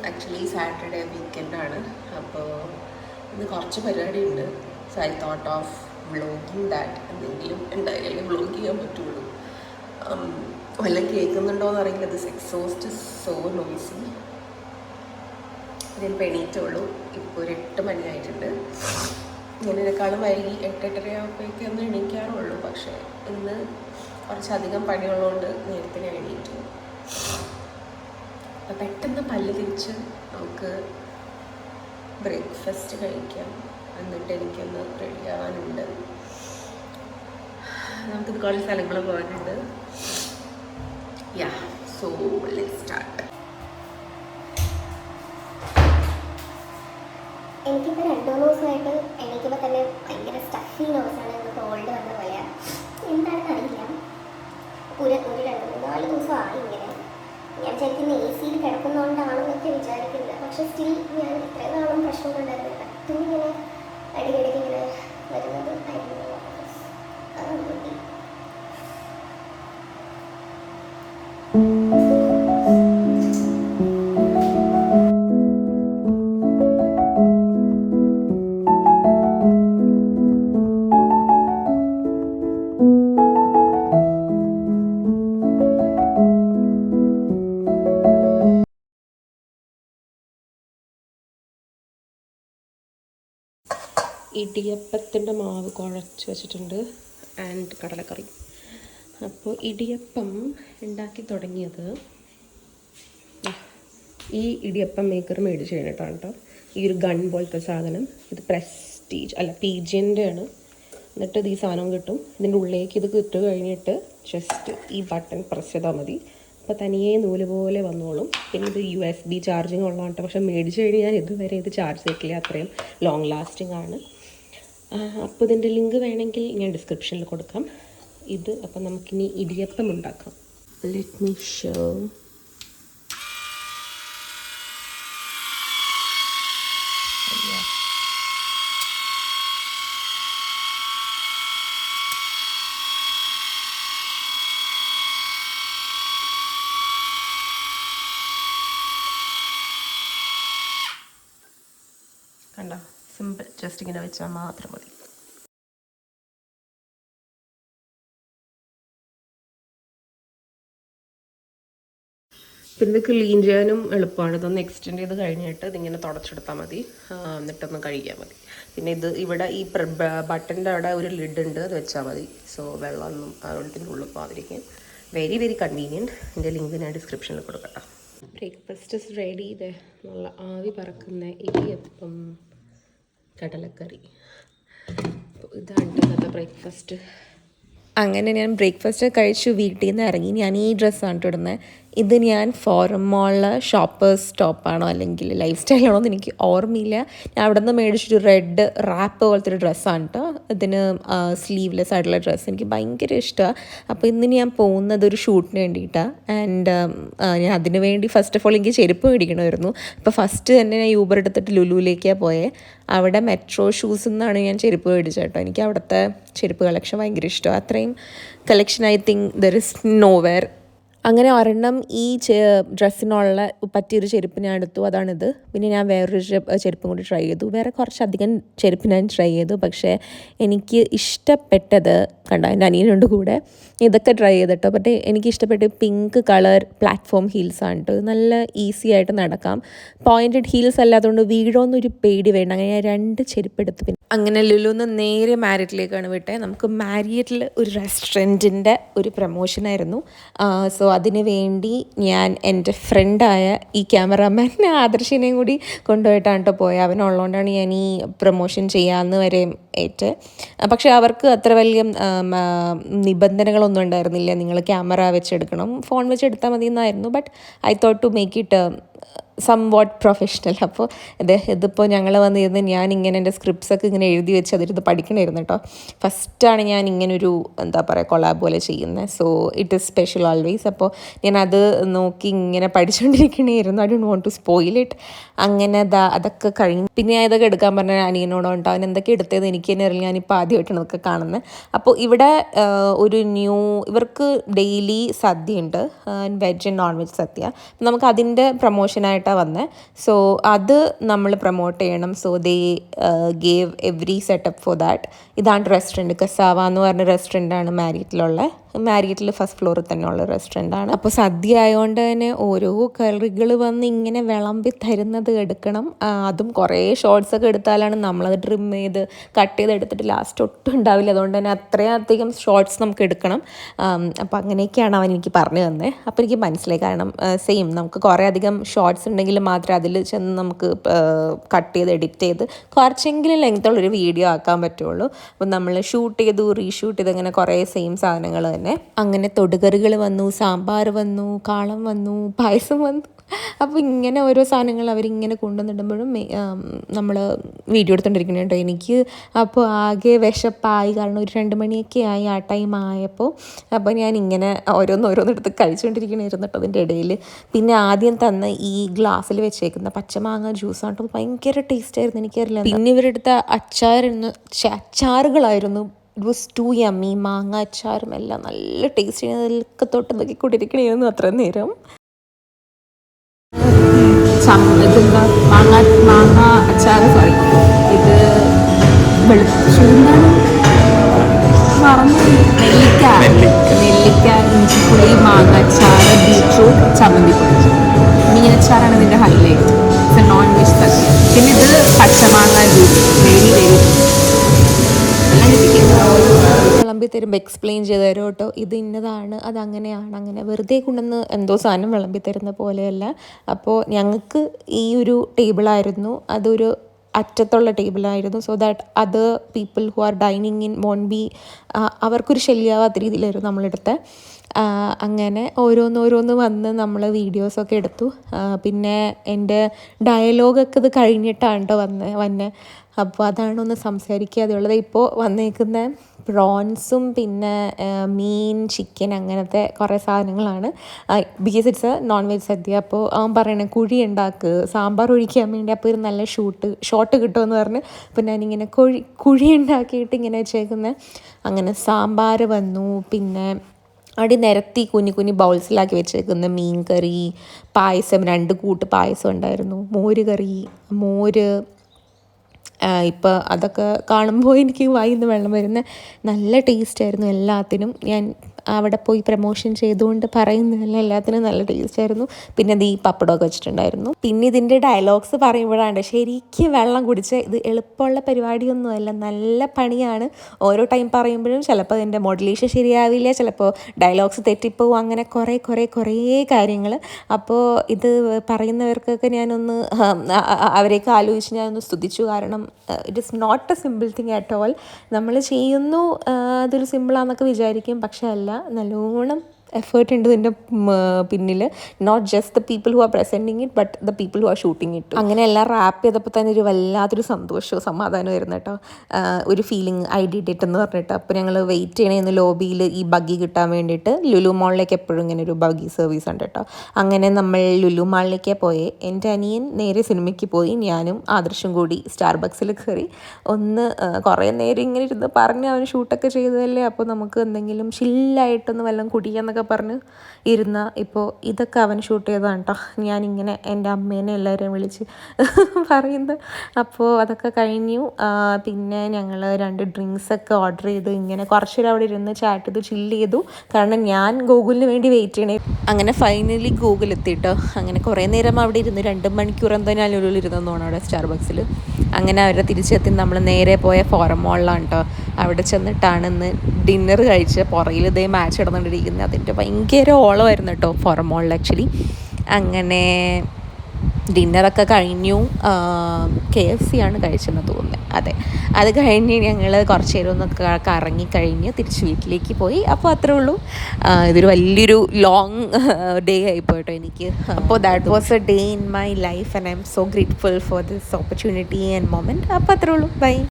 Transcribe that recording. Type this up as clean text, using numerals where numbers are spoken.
Actually Saturday വീക്കെൻഡാണ്. അപ്പോൾ ഇന്ന് കുറച്ച് പരിപാടിയുണ്ട്. So I thought of vlogging that. എന്തെങ്കിലും എന്തായാലും വ്ളോഗ് ചെയ്യാൻ പറ്റുള്ളൂ. വല്ലതും കേൾക്കുന്നുണ്ടോയെന്ന് അറിയില്ല. This exhaust is so noisy. ഞാനിപ്പോൾ എണീറ്റുള്ളൂ. ഇപ്പോൾ ഒരു 8 മണിയായിട്ടുണ്ട്. ഞാനതിനേക്കാളും വൈകി 8-8:30 ഒന്ന് എണീക്കാറുള്ളൂ. പക്ഷേ ഇന്ന് കുറച്ചധികം പണിയുള്ളതുകൊണ്ട് നേരത്തെ ഞാൻ എണീറ്റു. അപ്പം പെട്ടെന്ന് പല്ല് തിരിച്ച് നമുക്ക് ബ്രേക്ക്ഫാസ്റ്റ് കഴിക്കാം. എന്നിട്ട് എനിക്കൊന്ന് റെഡി ആവാനുണ്ട്. നമുക്കിത് കുറച്ച് സ്ഥലങ്ങൾ പോകാനുണ്ട്. യാ, സോ ലെറ്റ്സ് സ്റ്റാർട്ട്. എനിക്കിപ്പോൾ 2-3 ദിവസമായിട്ട് എണീക്കുമ്പോൾ തന്നെ ഭയങ്കര സ്റ്റഫി നോസാണ്. എനിക്ക് കോൾഡ് വന്ന പോലെ. എന്താണെന്ന് അറിയില്ല. ഒരു 2-3-4 ദിവസമായി ഇങ്ങനെ. ഞാൻ ശരിക്കും AC-യിൽ കിടക്കുന്നതുകൊണ്ടാണെന്നൊക്കെ വിചാരിക്കുന്നത്. പക്ഷേ സ്റ്റിൽ ഞാൻ ഇത്രയും നാളും പ്രശ്നങ്ങളുണ്ടായിരുന്നു. പെട്ടെന്ന് ഇങ്ങനെ അടിക്കടിക്ക് ഇങ്ങനെ വരുന്നത് ആയിരുന്നു. അതാണ് പറ്റി. ഇടിയപ്പത്തിൻ്റെ മാവ് കുഴച്ച് വെച്ചിട്ടുണ്ട് ആൻഡ് കടലക്കറി. അപ്പോൾ ഇടിയപ്പം ഉണ്ടാക്കി തുടങ്ങിയത് ഈ ഇടിയപ്പം മേക്കർ മേടിച്ച് കഴിഞ്ഞിട്ടാണ് കേട്ടോ. ഈ ഒരു ഗൺ പോലത്തെ സാധനം. ഇത് പ്രസ്റ്റീജ് അല്ല PG-ൻ്റെ ആണ്. എന്നിട്ട് ഇത് ഈ സാധനം കിട്ടും. ഇതിൻ്റെ ഉള്ളിലേക്ക് ഇത് കിട്ടു കഴിഞ്ഞിട്ട് ജസ്റ്റ് ഈ ബട്ടൺ പ്രസ് ചെയ്താൽ മതി. അപ്പോൾ തനിയെ നൂല് പോലെ വന്നോളും. പിന്നെ ഇത് USB ചാർജിങ് ഉള്ളതാണ് കേട്ടോ. പക്ഷേ മേടിച്ച് കഴിഞ്ഞ് ഞാൻ ഇതുവരെ ഇത് ചാർജ് ചെയ്തിട്ടില്ല. അത്രയും ലോങ് ലാസ്റ്റിംഗ് ആണ്. അപ്പോൾ ഇതിൻ്റെ ലിങ്ക് വേണമെങ്കിൽ ഞാൻ ഡിസ്ക്രിപ്ഷനിൽ കൊടുക്കാം. ഇത് അപ്പം നമുക്കിനി ഇടിയപ്പം ഉണ്ടാക്കാം. Let me show. കണ്ടോ, സിമ്പിൾ. ജസ്റ്റ് ഇങ്ങനെ വെച്ചാൽ മാത്രം മതി. പിന്നെ ക്ലീൻ ചെയ്യാനും എളുപ്പമാണ്. ഇതൊന്ന് എക്സ്റ്റെൻഡ് ചെയ്ത് കഴിഞ്ഞിട്ട് ഇതിങ്ങനെ തുടച്ചെടുത്താൽ മതി. എന്നിട്ടൊന്ന് കഴുകിയാൽ മതി. പിന്നെ ഇത് ഇവിടെ ഈ ബട്ടൻ്റെ അവിടെ ഒരു ലിഡ് ഉണ്ട്, അത് വെച്ചാൽ മതി. സോ വെള്ളമൊന്നും അതിൻ്റെ ഉള്ളിൽ പോകാതിരിക്കും. Very very convenient. എൻ്റെ ലിങ്ക് ഞാൻ ഡിസ്ക്രിപ്ഷനിൽ കൊടുക്കട്ടെ. Breakfast is ready. ഇത് നല്ല ആവി പറക്കുന്ന ഇടിയപ്പം കടലക്കറി. അപ്പോൾ ഇതാണ് ഇന്നത്തെ ബ്രേക്ക്ഫാസ്റ്റ്. അങ്ങനെ ഞാൻ ബ്രേക്ക്ഫാസ്റ്റ് കഴിച്ചു വീട്ടിൽ നിന്ന് ഇറങ്ങി. ഞാൻ ഈ ഡ്രസ്സാണ് ഇടുന്നത്. ഇത് ഞാൻ ഫോറം മോളിലെ ഷോപ്പേഴ്സ് സ്റ്റോപ്പാണോ അല്ലെങ്കിൽ ലൈഫ് സ്റ്റൈലാണോ എന്ന് എനിക്ക് ഓർമ്മയില്ല. ഞാൻ അവിടെ നിന്ന് മേടിച്ചൊരു റെഡ് റാപ്പ് പോലത്തെ ഒരു ഡ്രസ്സാണ് കേട്ടോ. ഇതിന് സ്ലീവ്ലെസ് ആയിട്ടുള്ള ഡ്രസ്സ് എനിക്ക് ഭയങ്കര ഇഷ്ടമാണ്. അപ്പോൾ ഇന്ന് ഞാൻ പോകുന്നത് ഒരു ഷൂട്ടിന് വേണ്ടിയിട്ടാണ്. ആൻഡ് ഞാൻ അതിന് വേണ്ടി ഫസ്റ്റ് ഓഫ് ഓൾ എനിക്ക് ചെരുപ്പ് മേടിക്കണമായിരുന്നു. അപ്പോൾ ഫസ്റ്റ് തന്നെ ഞാൻ യൂബർ എടുത്തിട്ട് ലുലുവിലേക്കാണ് പോയത്. അവിടെ മെട്രോ ഷൂസിൽ നിന്നാണ് ഞാൻ ചെരുപ്പ് മേടിച്ചത് കേട്ടോ. എനിക്ക് അവിടുത്തെ ചെരുപ്പ് കളക്ഷൻ ഭയങ്കര ഇഷ്ടമാണ്. അത്രയും collection I think there is nowhere. അങ്ങനെ ഒരെണ്ണം ഈ ഡ്രസ്സിനുള്ള പറ്റിയൊരു ചെരുപ്പ് ഞാൻ എടുത്തു. അതാണിത്. പിന്നെ ഞാൻ വേറൊരു ചെരുപ്പും കൂടി ട്രൈ ചെയ്തു. വേറെ കുറച്ചധികം ചെരുപ്പ് ഞാൻ ട്രൈ ചെയ്തു. പക്ഷേ എനിക്ക് ഇഷ്ടപ്പെട്ടത് കണ്ട, എൻ്റെ അനിയനുണ്ട് കൂടെ. ഇതൊക്കെ ട്രൈ ചെയ്തിട്ടോ. പക്ഷേ എനിക്ക് ഇഷ്ടപ്പെട്ട പിങ്ക് കളർ പ്ലാറ്റ്ഫോം ഹീൽസാണ് കേട്ടോ. നല്ല ഈസി ആയിട്ട് നടക്കാം. പോയിൻറ്റഡ് ഹീൽസ് അല്ലാത്തതുകൊണ്ട് വീഴോന്നൊരു പേടി വേണ്ട. അങ്ങനെ ഞാൻ 2 ചെരുപ്പ് എടുത്തു. പിന്നെ അങ്ങനെ ലുലുന്ന് നേരെ മാരിയറ്റിലേക്കാണ് വിട്ടത്. നമുക്ക് മാരിയറ്റിൽ ഒരു റെസ്റ്റോറൻറ്റിൻ്റെ ഒരു പ്രമോഷനായിരുന്നു. സോ അതിന് വേണ്ടി ഞാൻ എൻ്റെ ഫ്രണ്ടായ ഈ ക്യാമറാമാൻ ആദർശിനെയും കൂടി കൊണ്ടുപോയിട്ടാണ് കേട്ടോ പോയത്. അവനുള്ളതുകൊണ്ടാണ് ഞാൻ ഈ പ്രമോഷൻ ചെയ്യാമെന്ന് വരെ ഏറ്റ്. പക്ഷേ അവർക്ക് അത്ര വലിയ നിബന്ധനകളൊന്നും ഉണ്ടായിരുന്നില്ല. നിങ്ങൾ ക്യാമറ വെച്ചെടുക്കണം, ഫോൺ വെച്ചെടുത്താൽ മതി എന്നായിരുന്നു. But I thought to make it somewhat professional. അപ്പോൾ ഇതിപ്പോൾ ഞങ്ങൾ വന്നിരുന്ന് ഞാനിങ്ങനെ എൻ്റെ സ്ക്രിപ്റ്റ്സൊക്കെ ഇങ്ങനെ എഴുതി വെച്ച് അതിരുന്ന് പഠിക്കണമായിരുന്നു കേട്ടോ. ഫസ്റ്റാണ് ഞാൻ ഇങ്ങനൊരു എന്താ പറയുക കൊളാബ് പോലെ ചെയ്യുന്നത്. So it is special always. അപ്പോൾ ഞാനത് നോക്കി ഇങ്ങനെ പഠിച്ചുകൊണ്ടിരിക്കണമായിരുന്നു. I don't want to spoil it. അങ്ങനെ അതൊക്കെ കഴിഞ്ഞ് പിന്നെ ഞാൻ ഇതൊക്കെ എടുക്കാൻ പറഞ്ഞ അനിയനോടോ കേട്ടോ. അവൻ എന്തൊക്കെ എടുത്തതെന്ന് എനിക്ക് എനിക്ക് തന്നെ അറിയില്ല, ഞാനിപ്പോൾ ആദ്യമായിട്ടാണ് ഇതൊക്കെ കാണുന്നത്. അപ്പോൾ ഇവിടെ ഒരു ഇവർക്ക് ഡെയിലി സദ്യയുണ്ട്, veg and non veg sadya. നമുക്ക് അതിൻ്റെ പ്രൊമോഷനായിട്ടാണ് വന്നത്. സോ അത് നമ്മൾ പ്രൊമോട്ട് ചെയ്യണം. So they gave every setup for that. ഇതാണ് റെസ്റ്റോറൻറ്റ്, കസാവ എന്ന് പറഞ്ഞ റെസ്റ്റോറൻറ്റാണ് മാരിയറ്റിൽ ഫസ്റ്റ് ഫ്ലോറിൽ തന്നെയുള്ള റെസ്റ്റോറൻ്റാണ്. അപ്പോൾ സദ്യ ആയതുകൊണ്ട് തന്നെ ഓരോ കറികൾ വന്ന് ഇങ്ങനെ വിളമ്പി തരുന്നത് എടുക്കണം. അതും കുറേ ഷോർട്സൊക്കെ എടുത്താലാണ് നമ്മളത് ട്രിം ചെയ്ത് കട്ട് ചെയ്ത് എടുത്തിട്ട് ലാസ്റ്റ് ഒട്ടും ഉണ്ടാവില്ല. അതുകൊണ്ട് തന്നെ അത്രയധികം ഷോർട്സ് നമുക്ക് എടുക്കണം. അപ്പോൾ അങ്ങനെയൊക്കെയാണ് അവൻ എനിക്ക് പറഞ്ഞു തന്നത്. അപ്പോൾ എനിക്ക് മനസ്സിലായി. കാരണം സെയിം നമുക്ക് കുറേ അധികം ഷോർട്സ് ഉണ്ടെങ്കിൽ മാത്രമേ അതിൽ ചെന്ന് നമുക്ക് കട്ട് ചെയ്ത് എഡിറ്റ് ചെയ്ത് കുറച്ചെങ്കിലും ലെങ്ത്തുള്ളൊരു വീഡിയോ ആക്കാൻ പറ്റുള്ളൂ. അപ്പോൾ നമ്മൾ ഷൂട്ട് ചെയ്തു, റീഷൂട്ട് ചെയ്ത് അങ്ങനെ കുറേ സെയിം സാധനങ്ങൾ തന്നെ. അങ്ങനെ തൊടുകറികൾ വന്നു, സാമ്പാർ വന്നു, കാളം വന്നു, പായസം വന്നു. അപ്പോൾ ഇങ്ങനെ ഓരോ സാധനങ്ങൾ അവരിങ്ങനെ കൊണ്ടുവന്നിടുമ്പോഴും നമ്മൾ വീഡിയോ എടുത്തുകൊണ്ടിരിക്കണം കേട്ടോ. എനിക്ക് അപ്പോൾ ആകെ വിശപ്പായി. കാരണം ഒരു 2 മണിയൊക്കെ ആയി ആ ടൈം ആയപ്പോൾ. അപ്പോൾ ഞാൻ ഇങ്ങനെ ഓരോന്നെടുത്ത് കഴിച്ചുകൊണ്ടിരിക്കണമായിരുന്നു കേട്ടോ അതിൻ്റെ ഇടയിൽ. പിന്നെ ആദ്യം തന്ന ഈ ഗ്ലാസ്സിൽ വെച്ചേക്കുന്ന പച്ചമാങ്ങ ജ്യൂസാണ് കേട്ടോ, ഭയങ്കര ടേസ്റ്റായിരുന്നു. എനിക്കറിയില്ല. പിന്നെ ഇവരെടുത്ത അച്ചാറുകളായിരുന്നു. It was too yummy. മാങ്ങ അച്ചാറും എല്ലാം നല്ല ടേസ്റ്റ്. അതിലൊക്കെ തൊട്ട് നോക്കിക്കൊണ്ടിരിക്കണമായിരുന്നു അത്രയും നേരം. മാങ്ങ അച്ചാർ, സോറി, ഇത് നെല്ലിക്ക, ഇഞ്ചിപ്പുളി, മാങ്ങ അച്ചാർ, ബീട്രൂട്ട്, ചമ്മന്തിപ്പൊടി, മീനച്ചാറാണ് ഇതിൻ്റെ highlight. It's a non veg sadya. പിന്നെ ഇത് പച്ചമാങ്ങ ജ്യൂസ്, വെരി വിളമ്പി തരുമ്പോൾ എക്സ്പ്ലെയിൻ ചെയ്ത് തരും കേട്ടോ. ഇത് ഇന്നതാണ്, അതങ്ങനെയാണ്, അങ്ങനെ വെറുതെ കൊണ്ടുവന്ന് എന്തോ സാധനം വിളമ്പി തരുന്ന പോലെയല്ല. അപ്പോൾ ഞങ്ങൾക്ക് ഈ ഒരു ടേബിളായിരുന്നു, അതൊരു അറ്റത്തുള്ള ടേബിളായിരുന്നു. So that other people who are dining in won't be, അവർക്കൊരു ശല്യമാവാത്ത രീതിയിലായിരുന്നു നമ്മളെടുത്ത്. അങ്ങനെ ഓരോന്ന് വന്ന് നമ്മൾ വീഡിയോസൊക്കെ എടുത്തു. പിന്നെ എൻ്റെ ഡയലോഗൊക്കെ ഇത് കഴിഞ്ഞിട്ടാണ് കേട്ടോ വന്നെ. അപ്പോൾ അതാണ് ഒന്ന് സംസാരിക്കാതെ ഉള്ളത്. ഇപ്പോൾ വന്നേക്കുന്ന പ്രോൺസും പിന്നെ മീൻ, ചിക്കൻ, അങ്ങനത്തെ കുറേ സാധനങ്ങളാണ്. Because it's a non veg sadya. അപ്പോൾ അവൻ പറയണേ കുഴി ഉണ്ടാക്ക്, സാമ്പാർ ഒഴിക്കാൻ വേണ്ടി. അപ്പോൾ ഒരു നല്ല ഷോട്ട് കിട്ടുമെന്ന് പറഞ്ഞ് അപ്പോൾ ഞാനിങ്ങനെ കുഴി ഉണ്ടാക്കിയിട്ട് ഇങ്ങനെ വെച്ചേക്കുന്നത്. അങ്ങനെ സാമ്പാർ വന്നു. പിന്നെ അടി നിരത്തി കുഞ്ഞു ബൗൾസിലാക്കി വെച്ചേക്കുന്ന മീൻ കറി, പായസം, 2 കൂട്ട് പായസം ഉണ്ടായിരുന്നു, മോര്. ഇപ്പോൾ അതൊക്കെ കാണുമ്പോൾ എനിക്ക് വായിന്ന് വെള്ളം വരുന്ന നല്ല ടേസ്റ്റായിരുന്നു എല്ലാത്തിനും. ഞാൻ അവിടെ പോയി പ്രമോഷൻ ചെയ്തുകൊണ്ട് പറയുന്നതല്ല, എല്ലാത്തിനും നല്ല ടേസ്റ്റായിരുന്നു. പിന്നെ ഈ പപ്പടമൊക്കെ വെച്ചിട്ടുണ്ടായിരുന്നു. പിന്നെ ഇതിൻ്റെ ഡയലോഗ്സ് പറയുമ്പോഴാണ് ശരിക്കും വെള്ളം കുടിച്ച്. ഇത് എളുപ്പമുള്ള പരിപാടിയൊന്നുമല്ല, നല്ല പണിയാണ്. ഓരോ ടൈം പറയുമ്പോഴും ചിലപ്പോൾ അതിൻ്റെ മോഡുലേഷൻ ശരിയാവില്ല, ചിലപ്പോൾ ഡയലോഗ്സ് തെറ്റിപ്പോവും, അങ്ങനെ കുറേ കാര്യങ്ങൾ. അപ്പോൾ ഇത് പറയുന്നവർക്കൊക്കെ ഞാനൊന്ന് അവരെയൊക്കെ ആലോചിച്ച് ഞാനൊന്ന് സ്തുതിച്ചു. കാരണം it is not a simple thing at all. നമ്മൾ ചെയ്യുന്നു അതൊരു സിമ്പിളാണെന്നൊക്കെ വിചാരിക്കും, പക്ഷേ അല്ല, നല്ലോണം എഫേർട്ട് ഉണ്ട് ഇതിൻ്റെ പിന്നിൽ. Not just the people who are presenting it but the people who are shooting it. അങ്ങനെ എല്ലാം റാപ്പ് ചെയ്തപ്പോൾ തന്നെ ഒരു വല്ലാത്തൊരു സന്തോഷവും സമാധാനമായിരുന്നു കേട്ടോ. ഒരു ഫീലിംഗ് ഐ ഡിഡ് ഇറ്റ് എന്ന് പറഞ്ഞിട്ട്. അപ്പോൾ ഞങ്ങൾ വെയിറ്റ് ചെയ്യണമെന്ന് ലോബിയിൽ ഈ ബഗ്ഗി കിട്ടാൻ വേണ്ടിയിട്ട്. ലുലു മാളിലേക്ക് എപ്പോഴും ഇങ്ങനെ ഒരു ബഗ്ഗി സർവീസ് ഉണ്ട് കേട്ടോ. അങ്ങനെ നമ്മൾ ലുലു മാളിലേക്ക് പോയി. എൻ്റെ അനിയൻ നേരെ സിനിമയ്ക്ക് പോയി, ഞാനും ആദർശും കൂടി സ്റ്റാർബക്സിൽ കയറി കുറേ നേരം ഇങ്ങനെ ഇരുന്ന് പറഞ്ഞ് അവന് ഷൂട്ടൊക്കെ ചെയ്തതല്ലേ, അപ്പോൾ നമുക്ക് എന്തെങ്കിലും ചില്ലായിട്ടൊന്ന് വല്ലതും കുടിക്കാന്നൊക്കെ പറഞ്ഞ് ഇരുന്ന. ഇപ്പോൾ ഇതൊക്കെ അവൻ ഷൂട്ട് ചെയ്തതാണ് കേട്ടോ. ഞാനിങ്ങനെ എൻ്റെ അമ്മേനെ എല്ലാവരെയും വിളിച്ച് പറയുന്നത്. അപ്പോൾ അതൊക്കെ കഴിഞ്ഞു. പിന്നെ ഞങ്ങൾ 2 ഡ്രിങ്ക്സൊക്കെ ഓർഡർ ചെയ്ത് ഇങ്ങനെ കുറച്ച് നേരം അവിടെ ഇരുന്ന് ചാറ്റ് ചെയ്ത് ചില്ല് ചെയ്തു. കാരണം ഞാൻ ഗൂഗിളിന് വേണ്ടി വെയിറ്റ് ചെയ്യണേ. അങ്ങനെ ഫൈനലി ഗൂഗിൾ എത്തിയിട്ടോ. അങ്ങനെ കുറേ നേരം അവിടെ ഇരുന്ന് 2 മണിക്കൂർ എന്തോ ഞാൻ ലുലുവിൽ ഇരുന്നെന്ന് തോന്നുന്നു അവിടെ സ്റ്റാർബക്സിൽ. അങ്ങനെ അവരെ തിരിച്ചെത്തി നമ്മൾ നേരെ പോയ ഫോറം മോളിലാണ് കേട്ടോ. അവിടെ ചെന്നിട്ടാണ് ഇന്ന് ഡിന്നർ കഴിച്ച്. പുറയിൽ ഇതേ മാച്ച് നടന്നുകൊണ്ടിരിക്കുന്നത്. അതിൻ്റെ ഭയങ്കര ഓളമായിരുന്നു കേട്ടോ ഫോറം മോളിൽ ആക്ച്വലി. അങ്ങനെ ഡിന്നറൊക്കെ കഴിഞ്ഞു. KFC ആണ് കഴിച്ചെന്ന് തോന്നുന്നത്. അതെ, അത് കഴിഞ്ഞ് ഞങ്ങൾ കുറച്ച് നേരം ഒന്ന് കറങ്ങിക്കഴിഞ്ഞ് തിരിച്ച് വീട്ടിലേക്ക് പോയി. അപ്പോൾ അത്രേ ഉള്ളൂ. ഇതൊരു വലിയൊരു ലോങ് ഡേ ആയിപ്പോയിട്ടോ എനിക്ക്. അപ്പോൾ that was A day in my life and I M so grateful for this opportunity and moment. അപ്പോൾ അത്രേ ഉള്ളൂ. ബൈ.